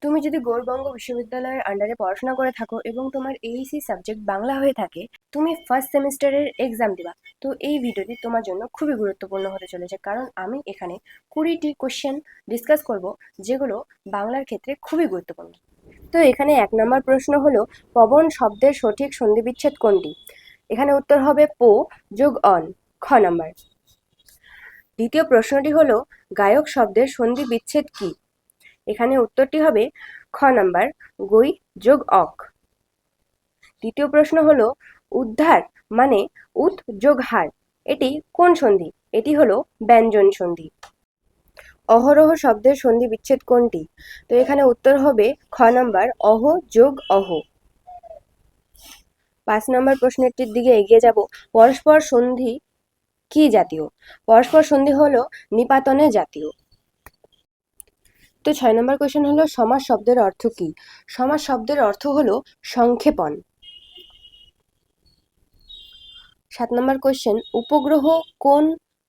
তুমি যদি গৌড়বঙ্গ বিশ্ববিদ্যালয়ের আন্ডারে পড়াশোনা করে থাকো এবং তোমার এইসি সাবজেক্ট বাংলা হয়ে থাকে, তুমি ফার্স্ট সেমিস্টারের এক্সাম দিবা। তো এই ভিডিওটি তোমার জন্য খুবই গুরুত্বপূর্ণ হতে চলেছে, কারণ আমি এখানে 20টি কোশ্চেন ডিসকাস করব, যেগুলো বাংলার ক্ষেত্রে খুবই গুরুত্বপূর্ণ। তো এখানে 1 নম্বর প্রশ্ন হলো, পবন শব্দের সঠিক সন্ধিবিচ্ছেদ কোনটি? এখানে উত্তর হবে পো যোগ অন, খ নাম্বার। দ্বিতীয় প্রশ্নটি হলো, গায়ক শব্দের সন্ধি বিচ্ছেদ কি? এখানে উত্তরটি হবে খ নাম্বার, গই যোগ অক। তৃতীয় প্রশ্ন হলো, উদ্ধার মানে উত যোগ হার, এটি কোন সন্ধি? এটি হলো ব্যঞ্জন সন্ধি। অহরহ শব্দের সন্ধি বিচ্ছেদ কোনটি? তো এখানে উত্তর হবে খ নাম্বার, অহ যোগ অহ। 5 নম্বর প্রশ্নটির দিকে এগিয়ে যাব। পরস্পর সন্ধি কি জাতীয়? পরস্পর সন্ধি হলো নিপাতনে জাতীয়। তো 6 নম্বর কোয়েশ্চেন হলো, সমাস শব্দের অর্থ কি? সমাস শব্দের অর্থ হলো সংক্ষেপণ। 7 নম্বর কোয়েশ্চেন, উপগ্রহ কোন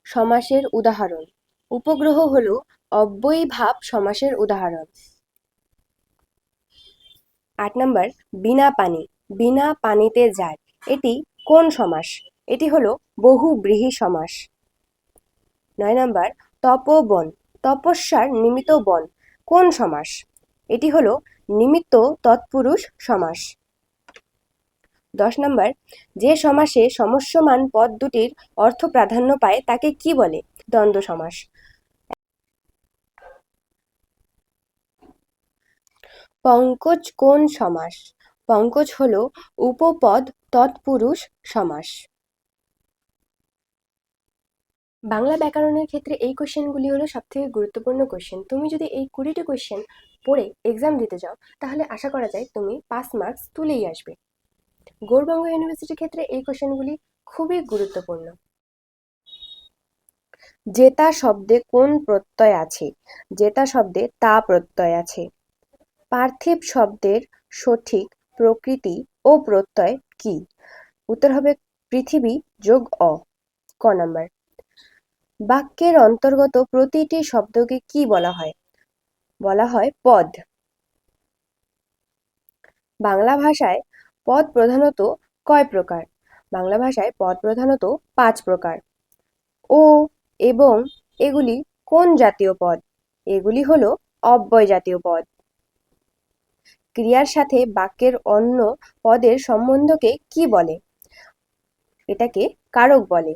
সমাসের উদাহরণ? উপগ্রহ হলো অব্যয়ীভাব সমাসের উদাহরণ। 8 নম্বর, বিনা পানি, বিনা পানিতে যায়, এটি কোন সমাস? এটি হলো বহুব্রীহি সমাস। 9 নম্বর, তপোবন, তপস্যার নিমিত্ত বন, কোন সমাস? এটি হলো নিমিত্ত তৎপুরুষ সমাস। 10 নম্বর, যে সমাসে সমস্যমান পদ দুটির অর্থ প্রাধান্য পায় তাকে কি বলে? দ্বন্দ্ব সমাস। পঙ্কজ কোন সমাস? পঙ্কজ হলো উপপদ তৎপুরুষ সমাস। বাংলা ব্যাকরণের ক্ষেত্রে এই কোশ্চেনগুলি হলো সবথেকে গুরুত্বপূর্ণ কোশ্চেন। তুমি যদি এই 20টি কোশ্চেন পড়ে এক্সাম দিতে যাও, তাহলে আশা করা যায় তুমি পাস মার্কস তুলেই আসবে। গৌড়বঙ্গ ইউনিভার্সিটির ক্ষেত্রে এই কোশ্চেনগুলি খুবই গুরুত্বপূর্ণ। জেতা শব্দে কোন প্রত্যয় আছে? জেতা শব্দে তা প্রত্যয় আছে। পার্থিব শব্দের সঠিক প্রকৃতি ও প্রত্যয় কি? উত্তর হবে পৃথিবী যোগ অ, ক নাম্বার। বাক্যের অন্তর্গত প্রতিটি শব্দকে কি বলা হয়? বলা হয় পদ। বাংলা ভাষায় পদ প্রধানত কয় প্রকার? বাংলা ভাষায় পদ প্রধানত 5 প্রকার। ও এবং এগুলি কোন জাতীয় পদ? এগুলি হলো অব্যয় জাতীয় পদ। ক্রিয়ার সাথে বাক্যের অন্য পদের সম্বন্ধকে কি বলে? এটাকে কারক বলে।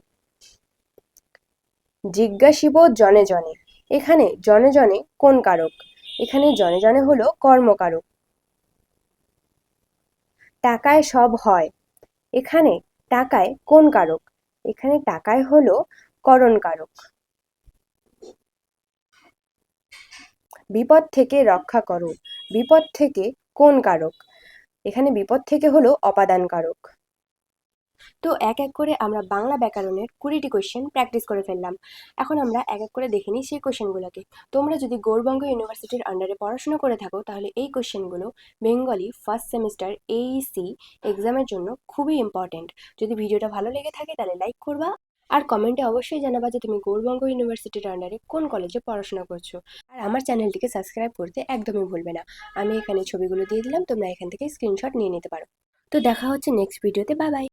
জিজ্ঞাসিব জনে জনে, এখানে জনে জনে কোন কারক? এখানে জনে জনে হলো কর্মকারক। টাকায় সব হয়, এখানে টাকায় কোন কারক? এখানে টাকায় হলো করণ কারক। বিপদ থেকে রক্ষা করো, বিপদ থেকে কোন কারক? এখানে বিপদ থেকে হলো অপাদান কারক। তো এক এক করে আমরা বাংলা ব্যাকরণের 20টি কোশ্চেন প্র্যাকটিস করে ফেললাম। এখন আমরা এক এক করে দেখে নিই সেই কোশ্চেনগুলোকে। তোমরা যদি গৌড়বঙ্গ ইউনিভার্সিটির আন্ডারে পড়াশোনা করে থাকো, তাহলে এই কোশ্চেনগুলো বেঙ্গলি ফার্স্ট সেমিস্টার এইসি এক্সামের জন্য খুবই ইম্পর্টেন্ট। যদি ভিডিওটা ভালো লেগে থাকে তাহলে লাইক করবা, আর কমেন্টে অবশ্যই জানাবা যে তুমি গৌড়বঙ্গ ইউনিভার্সিটির আন্ডারে কোন কলেজে পড়াশোনা করছো। আর আমার চ্যানেলটিকে সাবস্ক্রাইব করতে একদমই ভুলবে না। আমি এখানে ছবিগুলো দিয়ে দিলাম, তোমরা এখান থেকে স্ক্রিনশট নিয়ে নিতে পারো। তো দেখা হচ্ছে নেক্সট ভিডিওতে। Bye bye.